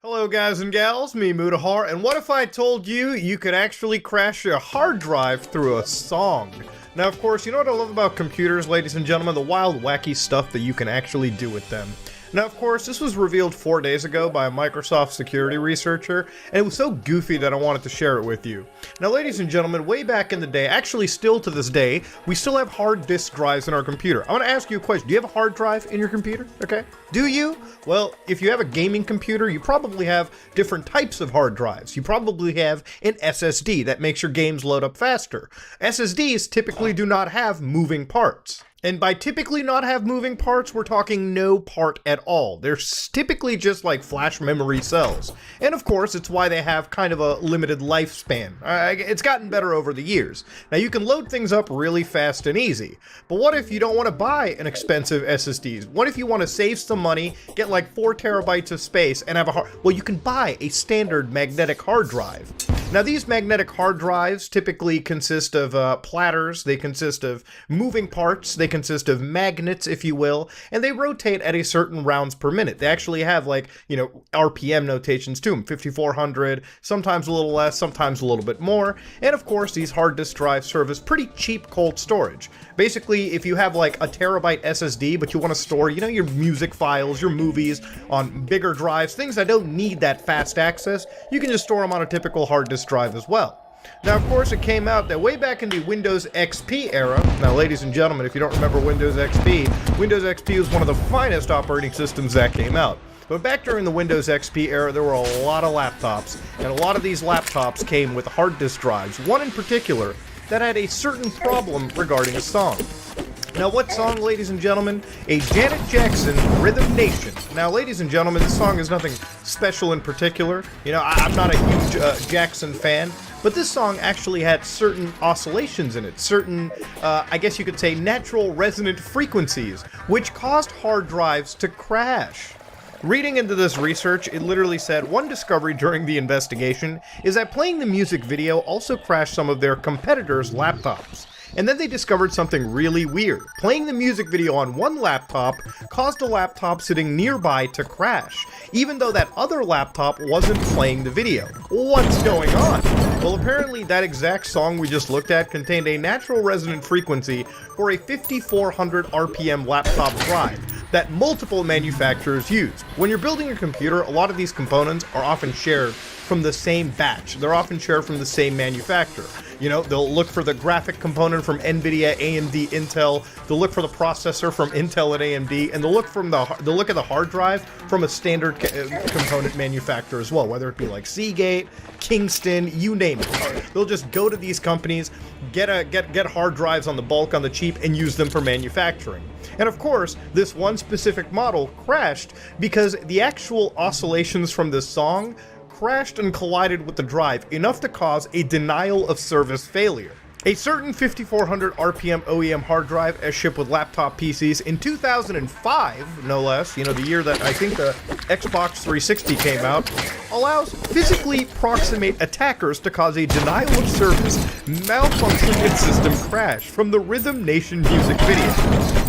Hello guys and gals, me Mutahar, and what if I told you you could actually crash your hard drive through a song? Now of course, you know what I love about computers, ladies and gentlemen, the wild wacky stuff that you can actually do with them. Now of course, this was revealed 4 days ago by a Microsoft security researcher, and it was so goofy that I wanted to share it with you. Now ladies and gentlemen, way back in the day, actually still to this day, we still have hard disk drives in our computer. I want to ask you a question. Do you have a hard drive in your computer? Okay. Do you? Well, if you have a gaming computer, you probably have different types of hard drives. You probably have an SSD that makes your games load up faster. SSDs typically do not have moving parts. And by typically not have moving parts, we're talking no part at all. They're typically just like flash memory cells. And of course, it's why they have kind of a limited lifespan. It's gotten better over the years. Now you can load things up really fast and easy. But what if you don't want to buy an expensive SSD? What if you want to save some money, get like 4 terabytes of space, and have a well, you can buy a standard magnetic hard drive. Now these magnetic hard drives typically consist of platters, they consist of moving parts, they consist of magnets, if you will, and they rotate at a certain rounds per minute. They actually have like, RPM notations to them, 5400, sometimes a little less, sometimes a little bit more, and of course these hard disk drives serve as pretty cheap cold storage. Basically, if you have like a terabyte SSD, but you want to store, your music files, your movies on bigger drives, things that don't need that fast access, you can just store them on a typical hard disk drive as well. Now, of course, it came out that way back in the Windows XP era. Now, ladies and gentlemen, if you don't remember Windows XP was one of the finest operating systems that came out. But back during the Windows XP era, there were a lot of laptops, and a lot of these laptops came with hard disk drives, one in particular that had a certain problem regarding a song. Now, what song, ladies and gentlemen? A Janet Jackson, Rhythm Nation. Now, ladies and gentlemen, this song is nothing special in particular. I'm not a huge Jackson fan, but this song actually had certain oscillations in it, certain, I guess you could say, natural resonant frequencies, which caused hard drives to crash. Reading into this research, it literally said one discovery during the investigation is that playing the music video also crashed some of their competitors' laptops. And then they discovered something really weird. Playing the music video on one laptop caused a laptop sitting nearby to crash, even though that other laptop wasn't playing the video. What's going on? Well, apparently that exact song we just looked at contained a natural resonant frequency for a 5400 RPM laptop drive that multiple manufacturers use. When you're building a computer, a lot of these components are often shared from the same batch. They're often shared from the same manufacturer. They'll look for the graphic component from NVIDIA, AMD, Intel. They'll look for the processor from Intel and AMD, and they'll look at the hard drive from a standard component manufacturer as well, whether it be like Seagate, Kingston, you name it. They'll just go to these companies, get hard drives on the bulk, on the cheap, and use them for manufacturing. And of course, this one specific model crashed because the actual oscillations from this song crashed and collided with the drive enough to cause a denial of service failure. A certain 5400 RPM OEM hard drive as shipped with laptop PCs in 2005, no less, the year that I think the Xbox 360 came out, allows physically proximate attackers to cause a denial of service, malfunctioning system crash from the Rhythm Nation music video.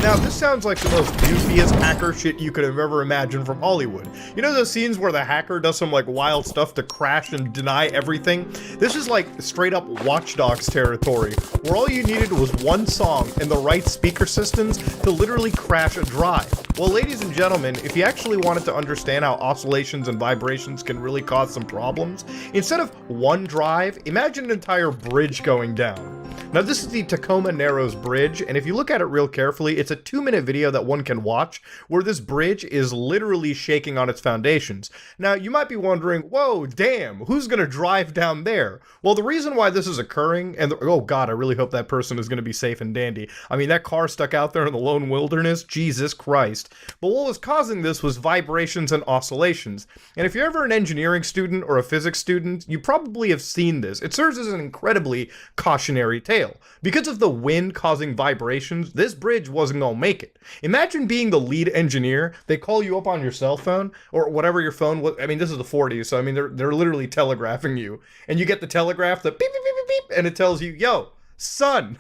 Now, this sounds like the most goofiest hacker shit you could have ever imagined from Hollywood. You know those scenes where the hacker does some like wild stuff to crash and deny everything? This is like straight up Watch Dogs territory, where all you needed was one song and the right speaker systems to literally crash a drive. Well, ladies and gentlemen, if you actually wanted to understand how oscillations and vibrations can really cause some problems, instead of one drive, imagine an entire bridge going down. Now, this is the Tacoma Narrows Bridge, and if you look at it real carefully, it's a 2-minute video that one can watch where this bridge is literally shaking on its foundations. Now, you might be wondering, whoa, damn, who's gonna drive down there? Well, the reason why this is occurring, and oh god, I really hope that person is gonna be safe and dandy. I mean, that car stuck out there in the lone wilderness, Jesus Christ. But what was causing this was vibrations and oscillations. And if you're ever an engineering student or a physics student, you probably have seen this. It serves as an incredibly cautionary tale. Because of the wind causing vibrations, this bridge wasn't gonna make it. Imagine being the lead engineer. They call you up on your cell phone or whatever your phone was. I mean, this is the 40s, so I mean, they're literally telegraphing you, and you get the telegraph, the beep beep beep beep beep, and it tells you, "Yo, son,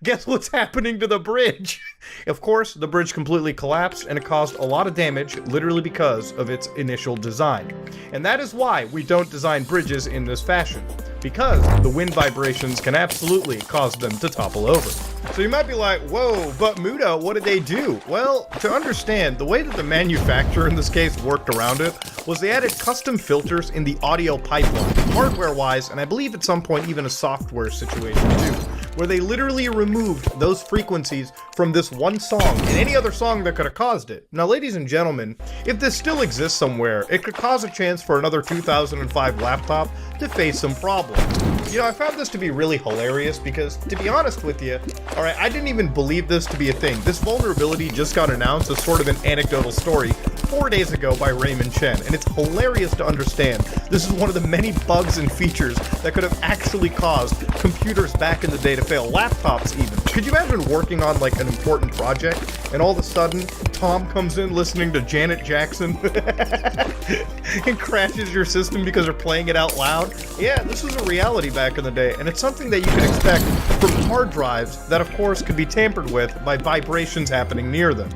Guess what's happening to the bridge? Of course, the bridge completely collapsed and it caused a lot of damage literally because of its initial design. And that is why we don't design bridges in this fashion, because the wind vibrations can absolutely cause them to topple over. So you might be like, whoa, but Muda, what did they do? Well, to understand, the way that the manufacturer in this case worked around it was they added custom filters in the audio pipeline, hardware-wise, and I believe at some point even a software situation too, where they literally removed those frequencies from this one song and any other song that could have caused it. Now, ladies and gentlemen, if this still exists somewhere, it could cause a chance for another 2005 laptop to face some problems. You know, I found this to be really hilarious because, to be honest with you, alright, I didn't even believe this to be a thing. This vulnerability just got announced as sort of an anecdotal story 4 days ago by Raymond Chen, and it's hilarious to understand. This is one of the many bugs and features that could have actually caused computers back in the day to fail, laptops even. Could you imagine working on like an important project, and all of a sudden, Tom comes in listening to Janet Jackson and crashes your system because they're playing it out loud? Yeah, this was a reality back in the day, and it's something that you can expect from hard drives that of course could be tampered with by vibrations happening near them.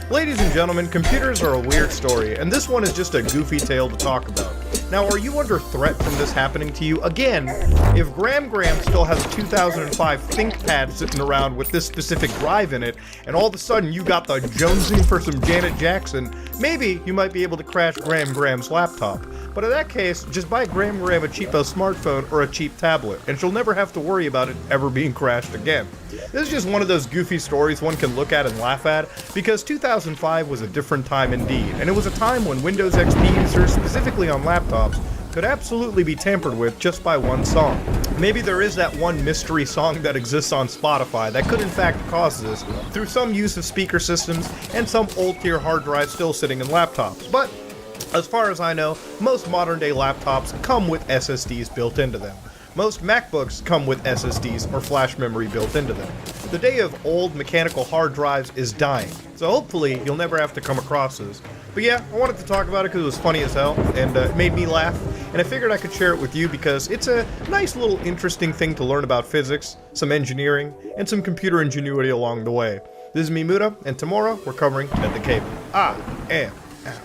Ladies and gentlemen, computers are a weird story, and this one is just a goofy tale to talk about. Now, are you under threat from this happening to you? Again, if Graham still has a 2005 ThinkPad sitting around with this specific drive in it, and all of a sudden you got the jonesing for some Janet Jackson, maybe you might be able to crash Graham's laptop. But in that case, just buy Graham a cheapo smartphone or a cheap tablet, and she'll never have to worry about it ever being crashed again. This is just one of those goofy stories one can look at and laugh at, because 2005 was a different time indeed, and it was a time when Windows XP users, specifically on laptops, could absolutely be tampered with just by one song. Maybe there is that one mystery song that exists on Spotify that could in fact cause this through some use of speaker systems and some old-tier hard drives still sitting in laptops, but as far as I know, most modern-day laptops come with SSDs built into them. Most MacBooks come with SSDs or flash memory built into them. The day of old mechanical hard drives is dying, so hopefully you'll never have to come across this. But yeah, I wanted to talk about it because it was funny as hell, and it made me laugh, and I figured I could share it with you because it's a nice little interesting thing to learn about physics, some engineering, and some computer ingenuity along the way. This is me, Muda, and tomorrow we're covering At the Cable. I am out.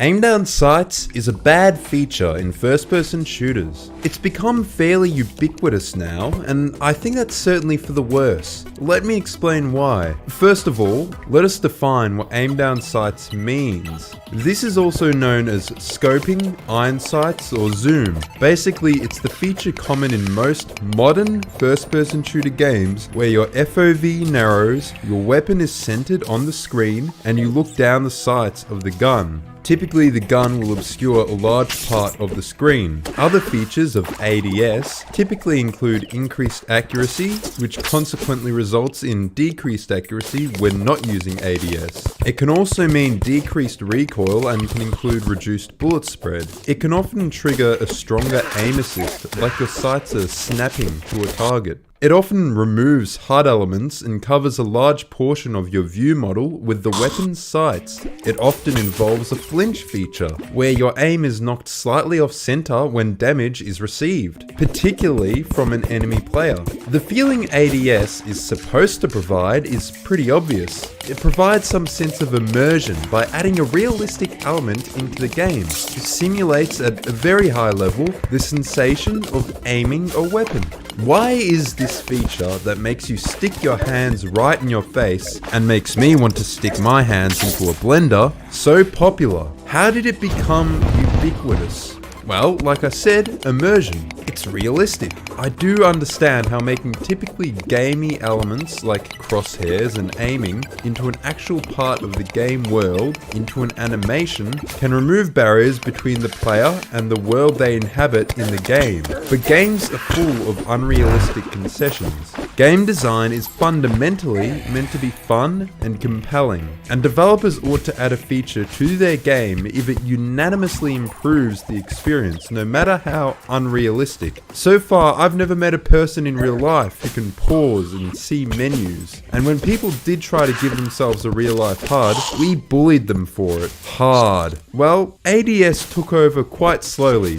Aim down sights is a bad feature in first-person shooters. It's become fairly ubiquitous now, and I think that's certainly for the worse. Let me explain why. First of all, let us define what aim down sights means. This is also known as scoping, iron sights, or zoom. Basically, it's the feature common in most modern first-person shooter games where your FOV narrows, your weapon is centered on the screen, and you look down the sights of the gun. Typically, the gun will obscure a large part of the screen. Other features of ADS typically include increased accuracy, which consequently results in decreased accuracy when not using ADS. It can also mean decreased recoil and can include reduced bullet spread. It can often trigger a stronger aim assist, like your sights are snapping to a target. It often removes HUD elements and covers a large portion of your view model with the weapon's sights. It often involves a flinch feature, where your aim is knocked slightly off center when damage is received, particularly from an enemy player. The feeling ADS is supposed to provide is pretty obvious. It provides some sense of immersion by adding a realistic element into the game. It simulates at a very high level the sensation of aiming a weapon. Why is this feature that makes you stick your hands right in your face and makes me want to stick my hands into a blender so popular? How did it become ubiquitous? Well, like I said, immersion. It's realistic. I do understand how making typically gamey elements like crosshairs and aiming into an actual part of the game world, into an animation, can remove barriers between the player and the world they inhabit in the game. But games are full of unrealistic concessions. Game design is fundamentally meant to be fun and compelling, and developers ought to add a feature to their game if it unanimously improves the experience, no matter how unrealistic. So far, I've never met a person in real life who can pause and see menus, and when people did try to give themselves a real life HUD, we bullied them for it hard. Well, ADS took over quite slowly.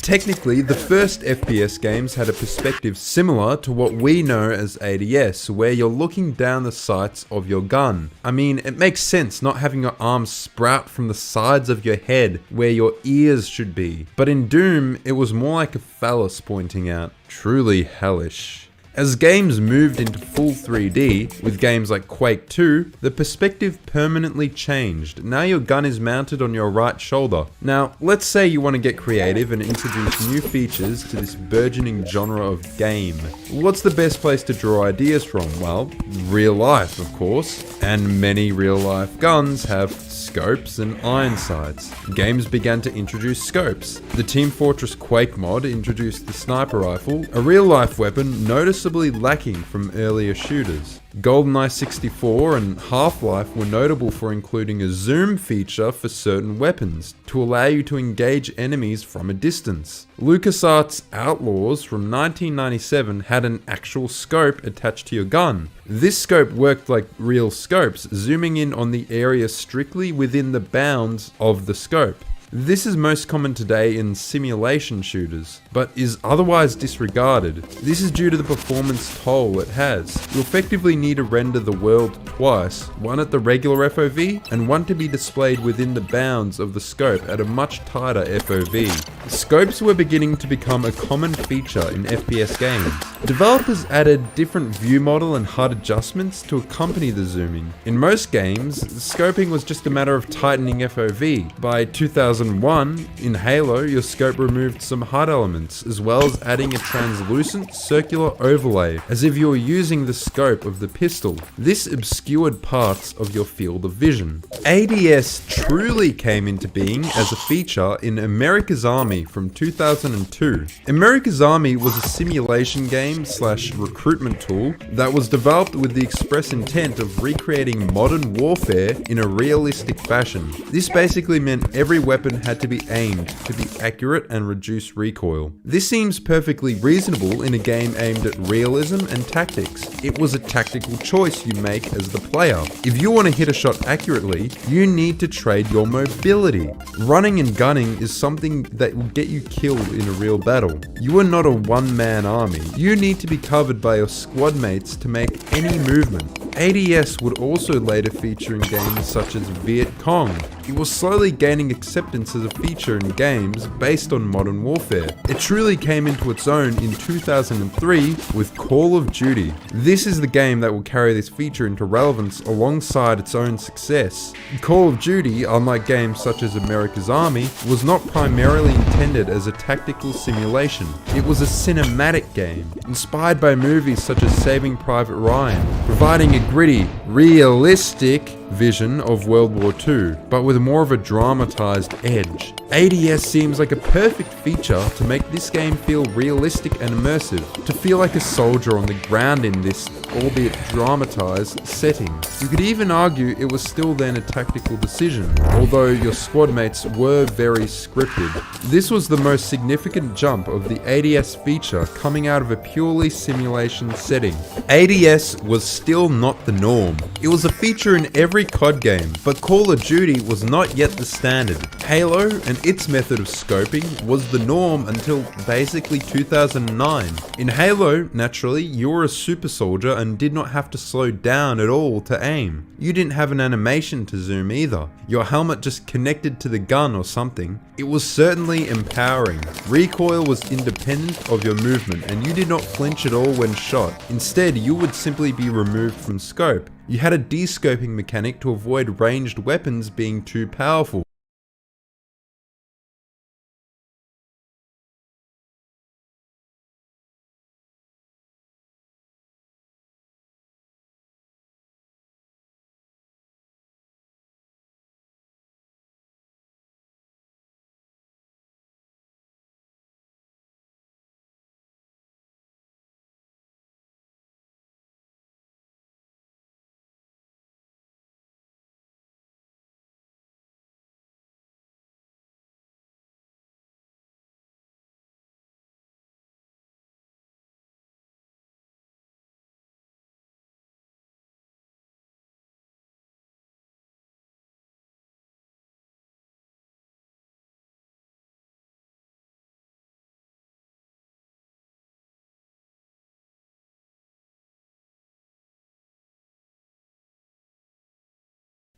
Technically, the first FPS games had a perspective similar to what we know as ADS, where you're looking down the sights of your gun. I mean, it makes sense not having your arms sprout from the sides of your head where your ears should be. But in Doom, it was more like a phallus pointing out. Truly hellish. As games moved into full 3D, with games like Quake 2, the perspective permanently changed. Now your gun is mounted on your right shoulder. Now, let's say you want to get creative and introduce new features to this burgeoning genre of game. What's the best place to draw ideas from? Well, real life, of course. And many real life guns have scopes and iron sights. Games began to introduce scopes. The Team Fortress Quake mod introduced the sniper rifle, a real-life weapon noticeably lacking from earlier shooters. GoldenEye 64 and Half-Life were notable for including a zoom feature for certain weapons to allow you to engage enemies from a distance. LucasArts' Outlaws from 1997 had an actual scope attached to your gun. This scope worked like real scopes, zooming in on the area strictly within the bounds of the scope. This is most common today in simulation shooters, but is otherwise disregarded. This is due to the performance toll it has. You effectively need to render the world twice, one at the regular FOV, and one to be displayed within the bounds of the scope at a much tighter FOV. Scopes were beginning to become a common feature in FPS games. Developers added different view model and HUD adjustments to accompany the zooming. In most games, scoping was just a matter of tightening FOV. By 2001, in Halo, your scope removed some HUD elements, as well as adding a translucent circular overlay, as if you were using the scope of the pistol. This obscured parts of your field of vision. ADS truly came into being as a feature in America's Army from 2002. America's Army was a simulation game / recruitment tool that was developed with the express intent of recreating modern warfare in a realistic fashion. This basically meant every weapon had to be aimed to be accurate and reduce recoil. This seems perfectly reasonable in a game aimed at realism and tactics. It was a tactical choice you make as the player. If you want to hit a shot accurately, you need to trade your mobility. Running and gunning is something that will get you killed in a real battle. You are not a one-man army. You need to be covered by your squad mates to make any movement. ADS would also later feature in games such as Viet Cong. it was slowly gaining acceptance as a feature in games based on Modern Warfare. It truly came into its own in 2003 with Call of Duty. This is the game that will carry this feature into relevance alongside its own success. Call of Duty, unlike games such as America's Army, was not primarily intended as a tactical simulation. It was a cinematic game, inspired by movies such as Saving Private Ryan, providing a gritty, realistic vision of World War II, but with more of a dramatized edge. ADS seems like a perfect feature to make this game feel realistic and immersive, to feel like a soldier on the ground in this, albeit dramatized, setting. You could even argue it was still then a tactical decision, although your squad mates were very scripted. This was the most significant jump of the ADS feature coming out of a purely simulation setting. ADS was still not the norm. It was a feature in every COD game, but Call of Duty was not yet the standard. Halo and its method of scoping was the norm until basically 2009. In Halo, naturally, you were a super soldier and did not have to slow down at all to aim. You didn't have an animation to zoom either. Your helmet just connected to the gun or something. It was certainly empowering. Recoil was independent of your movement and you did not flinch at all when shot. Instead, you would simply be removed from scope. You had a de-scoping mechanic to avoid ranged weapons being too powerful.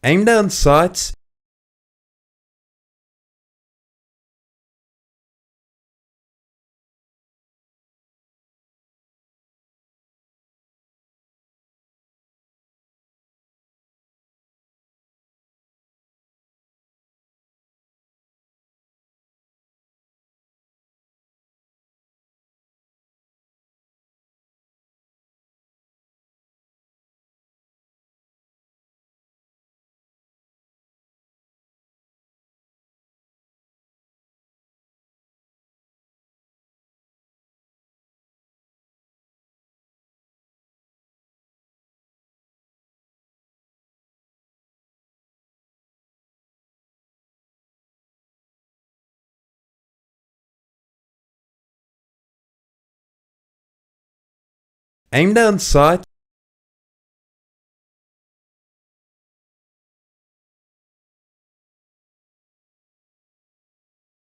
Aim down sights Aim down sights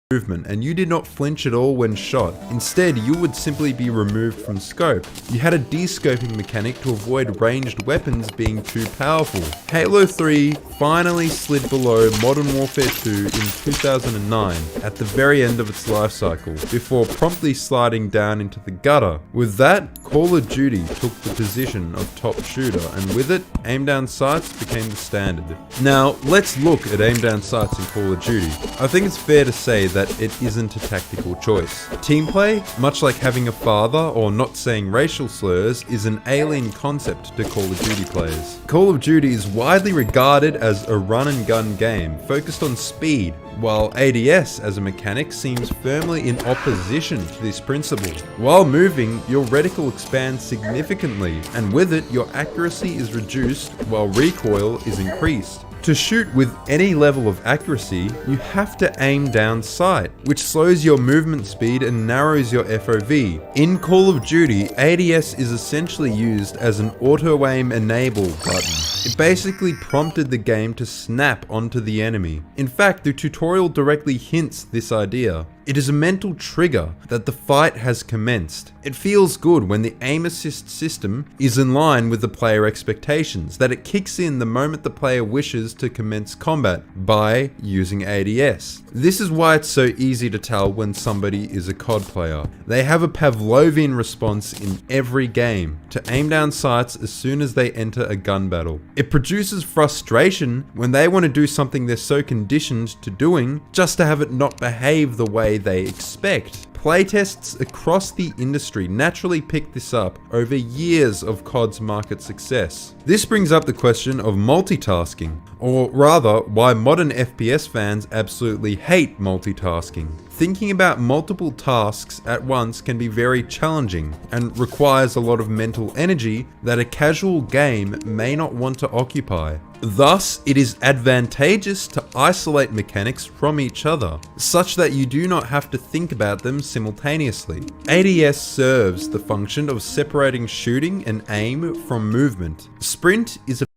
movement and you did not flinch at all when shot. Instead, you would simply be removed from scope. You had a de-scoping mechanic to avoid ranged weapons being too powerful. Halo 3 finally slid below Modern Warfare 2 in 2009 at the very end of its life cycle, before promptly sliding down into the gutter. With that, Call of Duty took the position of top shooter, and with it, aim down sights became the standard. Now, let's look at aim down sights in Call of Duty. I think it's fair to say that it isn't a tactical choice. Team play, much like having a father or not saying racial slurs, is an alien concept to Call of Duty players. Call of Duty is widely regarded as a run and gun game focused on speed, while ADS as a mechanic seems firmly in opposition to this principle. While moving, your reticle expands significantly, and with it, your accuracy is reduced while recoil is increased. To shoot with any level of accuracy, you have to aim down sight, which slows your movement speed and narrows your FOV. In Call of Duty, ADS is essentially used as an auto-aim enable button. It basically prompted the game to snap onto the enemy. In fact, the tutorial directly hints this idea. It is a mental trigger that the fight has commenced. It feels good when the aim assist system is in line with the player expectations, that it kicks in the moment the player wishes to commence combat by using ADS. This is why it's so easy to tell when somebody is a COD player. They have a Pavlovian response in every game to aim down sights as soon as they enter a gun battle. It produces frustration when they want to do something they're so conditioned to doing just to have it not behave the way they expect. Playtests across the industry naturally picked this up over years of COD's market success. This brings up the question of multitasking, or rather, why modern FPS fans absolutely hate multitasking. Thinking about multiple tasks at once can be very challenging and requires a lot of mental energy that a casual game may not want to occupy. Thus, it is advantageous to isolate mechanics from each other, such that you do not have to think about them simultaneously. ADS serves the function of separating shooting and aim from movement. Sprint is a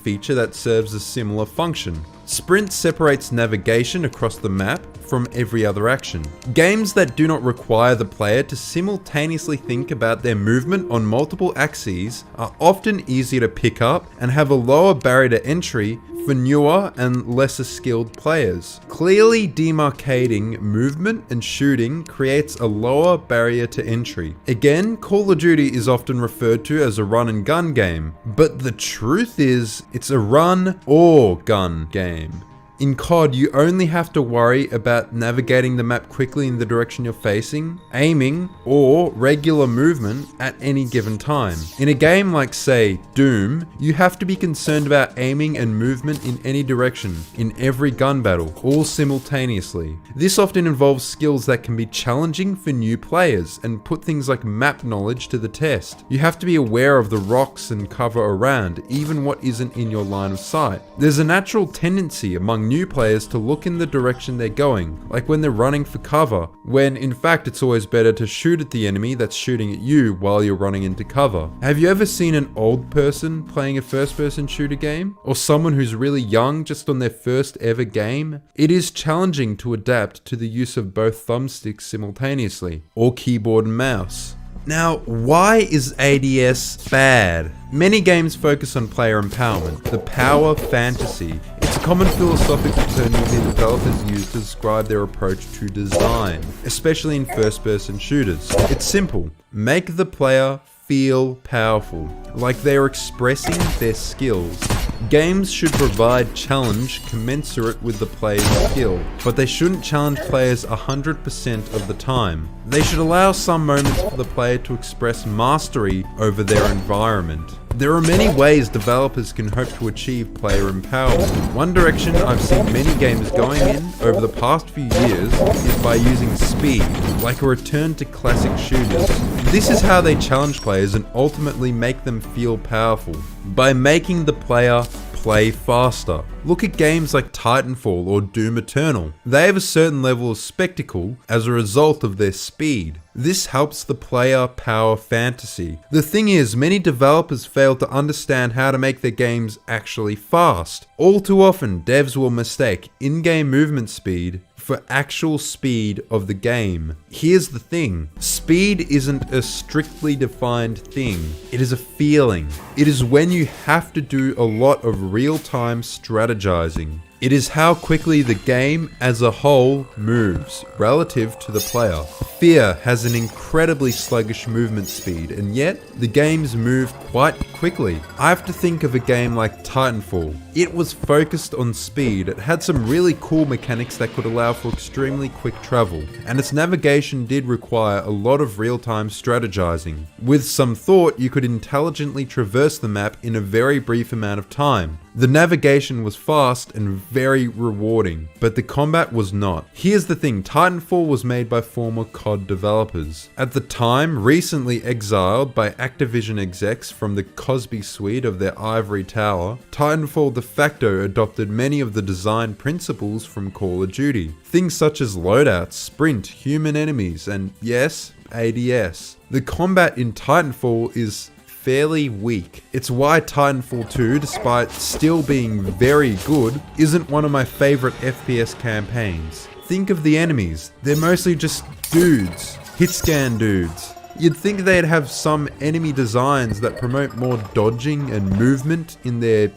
feature that serves a similar function. Sprint separates navigation across the map from every other action. Games that do not require the player to simultaneously think about their movement on multiple axes are often easier to pick up and have a lower barrier to entry for newer and lesser skilled players. Clearly demarcating movement and shooting creates a lower barrier to entry. Again, Call of Duty is often referred to as a run and gun game, but the truth is it's a run or gun game. In COD, you only have to worry about navigating the map quickly in the direction you're facing, aiming, or regular movement at any given time. In a game like, say, Doom, you have to be concerned about aiming and movement in any direction, in every gun battle, all simultaneously. This often involves skills that can be challenging for new players and put things like map knowledge to the test. You have to be aware of the rocks and cover around, even what isn't in your line of sight. There's a natural tendency among new players to look in the direction they're going, like when they're running for cover, when in fact it's always better to shoot at the enemy that's shooting at you while you're running into cover. Have you ever seen an old person playing a first-person shooter game? Or someone who's really young just on their first ever game? It is challenging to adapt to the use of both thumbsticks simultaneously, or keyboard and mouse. Now, why is ADS bad? Many games focus on player empowerment, the power fantasy. It's a common philosophical term many developers use to describe their approach to design, especially in first-person shooters. It's simple. Make the player feel powerful, like they're expressing their skills. Games should provide challenge commensurate with the player's skill, but they shouldn't challenge players 100% of the time. They should allow some moments for the player to express mastery over their environment. There are many ways developers can hope to achieve player empowerment. One direction I've seen many games going in over the past few years is by using speed, like a return to classic shooters. This is how they challenge players and ultimately make them feel powerful, by making the player play faster. Look at games like Titanfall or Doom Eternal. They have a certain level of spectacle as a result of their speed. This helps the player power fantasy. The thing is, many developers fail to understand how to make their games actually fast. All too often, devs will mistake in-game movement speed for actual speed of the game. Here's the thing, speed isn't a strictly defined thing. It is a feeling. It is when you have to do a lot of real-time strategizing. It is how quickly the game as a whole moves relative to the player. Fear has an incredibly sluggish movement speed, and yet the games move quite quickly. I have to think of a game like Titanfall. It was focused on speed, it had some really cool mechanics that could allow for extremely quick travel, and its navigation did require a lot of real-time strategizing. With some thought, you could intelligently traverse the map in a very brief amount of time. The navigation was fast and very rewarding, but the combat was not. Here's the thing, Titanfall was made by former COD developers. At the time, recently exiled by Activision execs from the Cosby suite of their ivory tower, Titanfall de facto adopted many of the design principles from Call of Duty. Things such as loadouts, sprint, human enemies, and yes, ADS. The combat in Titanfall is fairly weak. It's why Titanfall 2, despite still being very good, isn't one of my favorite FPS campaigns. Think of the enemies. They're mostly just dudes. Hitscan dudes. You'd think they'd have some enemy designs that promote more dodging and movement in their,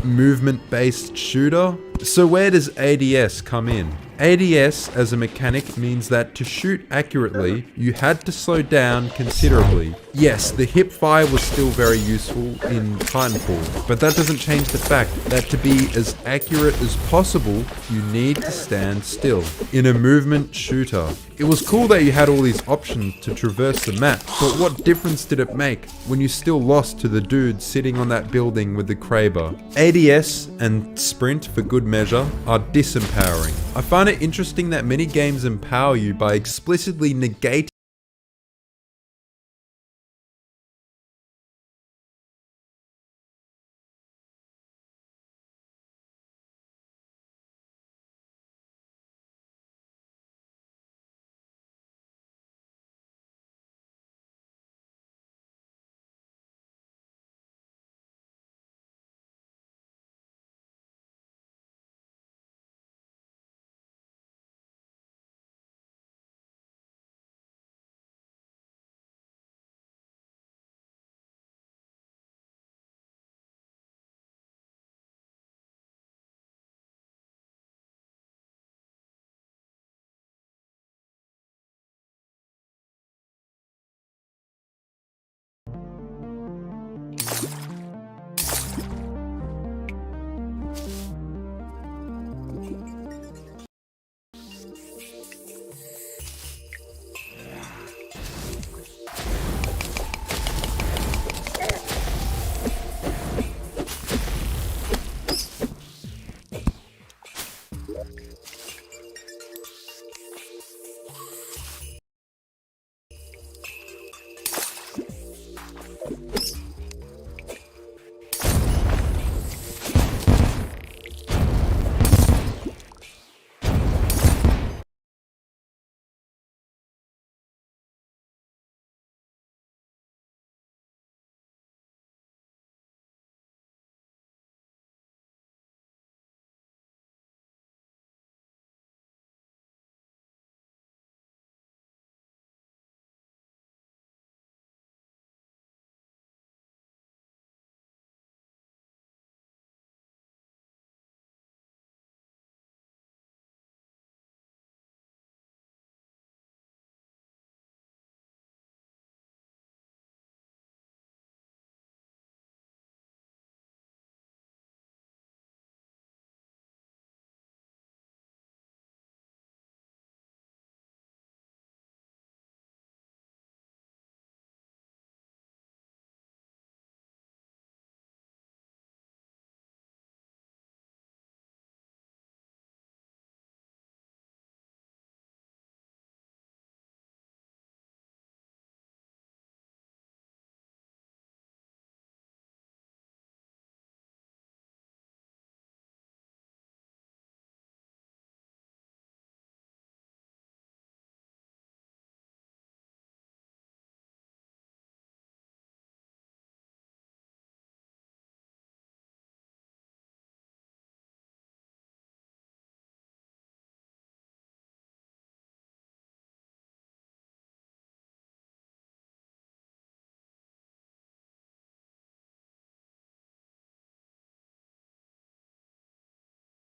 movement-based shooter. So where does ADS come in? ADS as a mechanic means that to shoot accurately, you had to slow down considerably. Yes, the hip fire was still very useful in Titanfall, but that doesn't change the fact that to be as accurate as possible, you need to stand still. In a movement shooter, it was cool that you had all these options to traverse the map, but what difference did it make when you still lost to the dude sitting on that building with the Kraber? ADS and sprint, for good measure, are disempowering. I find it interesting that many games empower you by explicitly negating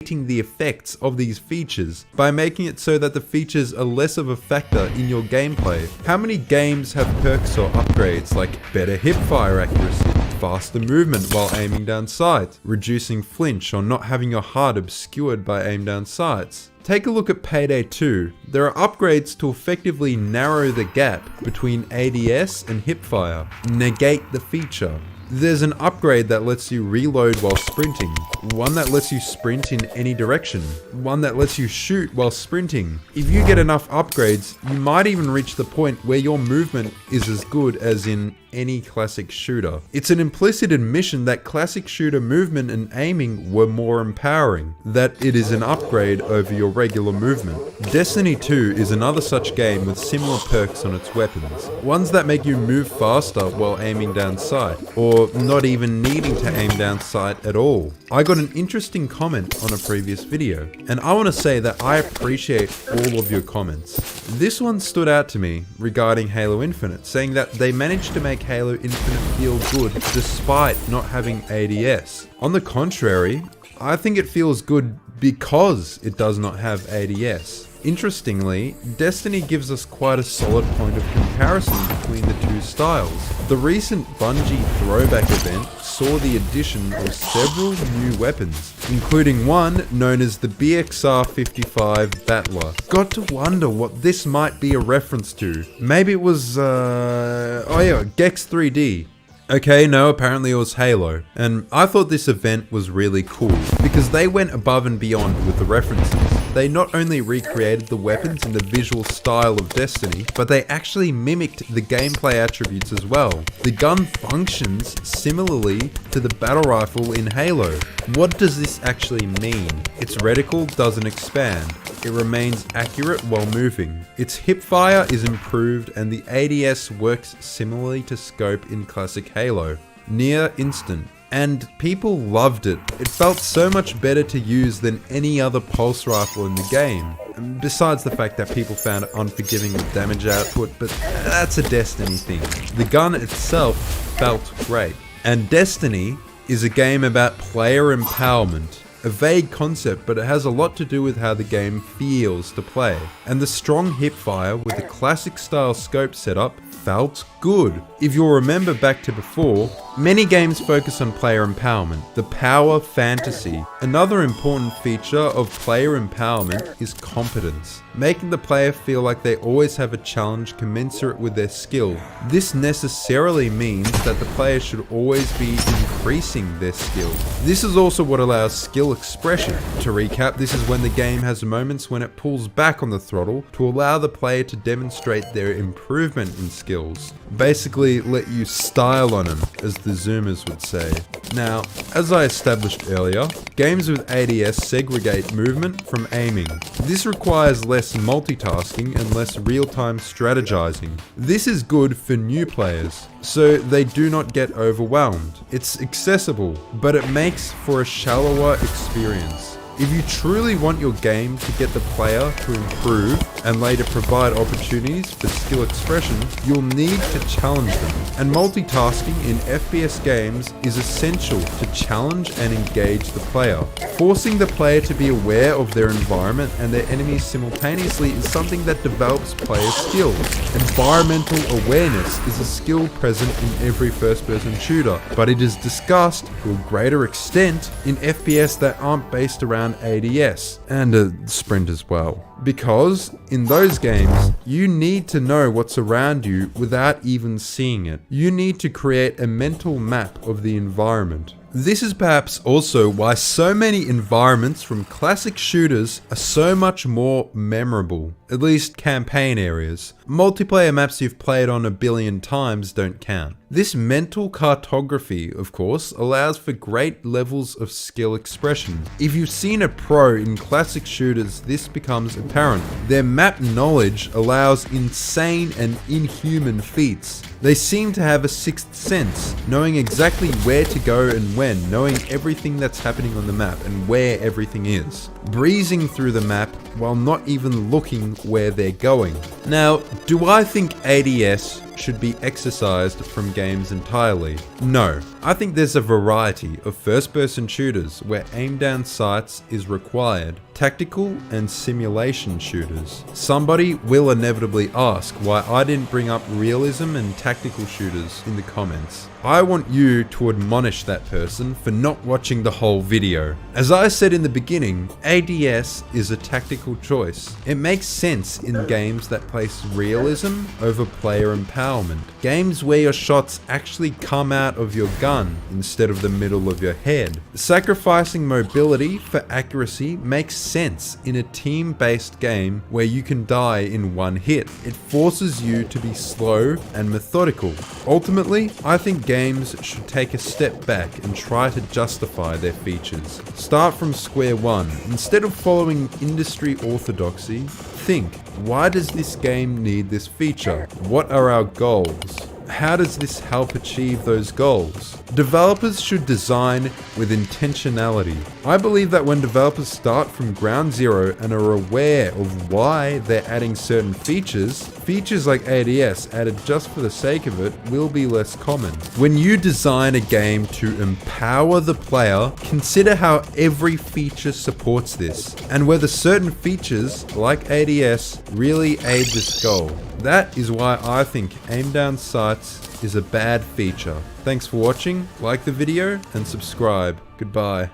the effects of these features by making it so that the features are less of a factor in your gameplay. How many games have perks or upgrades like better hipfire accuracy, faster movement while aiming down sights, reducing flinch or not having your HUD obscured by aim down sights. Take a look at Payday 2. There are upgrades to effectively narrow the gap between ADS and hipfire, negate the feature. There's an upgrade that lets you reload while sprinting, one that lets you sprint in any direction, one that lets you shoot while sprinting. If you get enough upgrades, you might even reach the point where your movement is as good as in any classic shooter. It's an implicit admission that classic shooter movement and aiming were more empowering, that it is an upgrade over your regular movement. Destiny 2 is another such game with similar perks on its weapons, ones that make you move faster while aiming down sight, or not even needing to aim down sight at all. I got an interesting comment on a previous video, and I want to say that I appreciate all of your comments. This one stood out to me regarding Halo Infinite, saying that they managed to make Halo Infinite feel good despite not having ADS. On the contrary, I think it feels good because it does not have ADS. Interestingly, Destiny gives us quite a solid point of comparison between the two styles. The recent Bungie throwback event saw the addition of several new weapons, including one known as the BXR-55 Battler. Got to wonder what this might be a reference to. Maybe it was, Gex 3D. Okay, no, apparently it was Halo. And I thought this event was really cool, because they went above and beyond with the references. They not only recreated the weapons and the visual style of Destiny, but they actually mimicked the gameplay attributes as well. The gun functions similarly to the battle rifle in Halo. What does this actually mean? Its reticle doesn't expand. It remains accurate while moving. Its hipfire is improved and the ADS works similarly to scope in classic Halo. Near instant. And people loved it. It felt so much better to use than any other pulse rifle in the game. Besides the fact that people found it unforgiving with damage output, but that's a Destiny thing. The gun itself felt great. And Destiny is a game about player empowerment. A vague concept, but it has a lot to do with how the game feels to play. And the strong hipfire with the classic style scope setup felt good. If you'll remember back to before, many games focus on player empowerment, the power fantasy. Another important feature of player empowerment is competence, making the player feel like they always have a challenge commensurate with their skill. This necessarily means that the player should always be increasing their skill. This is also what allows skill expression. To recap, this is when the game has moments when it pulls back on the throttle to allow the player to demonstrate their improvement in skills. Basically, let you style on them, as the Zoomers would say. Now, as I established earlier, games with ADS segregate movement from aiming. This requires less multitasking and less real-time strategizing. This is good for new players, so they do not get overwhelmed. It's accessible, but it makes for a shallower experience. If you truly want your game to get the player to improve and later provide opportunities for skill expression, you'll need to challenge them. And multitasking in FPS games is essential to challenge and engage the player. Forcing the player to be aware of their environment and their enemies simultaneously is something that develops player skills. Environmental awareness is a skill present in every first-person shooter, but it is discussed to a greater extent in FPS that aren't based around ADS and a sprint as well. Because in those games, you need to know what's around you without even seeing it. You need to create a mental map of the environment. This is perhaps also why so many environments from classic shooters are so much more memorable, at least campaign areas. Multiplayer maps you've played on a billion times don't count. This mental cartography, of course, allows for great levels of skill expression. If you've seen a pro in classic shooters, this becomes apparent. Their map knowledge allows insane and inhuman feats. They seem to have a sixth sense, knowing exactly where to go and when, knowing everything that's happening on the map and where everything is. Breezing through the map while not even looking where they're going. Now, do I think ADS should be exercised from games entirely. No, I think there's a variety of first-person shooters where aim down sights is required. Tactical and simulation shooters. Somebody will inevitably ask why I didn't bring up realism and tactical shooters in the comments. I want you to admonish that person for not watching the whole video. As I said in the beginning, ADS is a tactical choice. It makes sense in games that place realism over player empowerment. Games where your shots actually come out of your gun instead of the middle of your head. Sacrificing mobility for accuracy makes sense in a team-based game where you can die in one hit. It forces you to be slow and methodical. Ultimately, I think games should take a step back and try to justify their features. Start from square one. Instead of following industry orthodoxy, think, why does this game need this feature? What are our goals? How does this help achieve those goals? Developers should design with intentionality. I believe that when developers start from ground zero and are aware of why they're adding certain features like ADS added just for the sake of it will be less common. When you design a game to empower the player, consider how every feature supports this, and whether certain features like ADS really aid this goal. That is why I think aim down sights is a bad feature. Thanks for watching, like the video, and subscribe. Goodbye.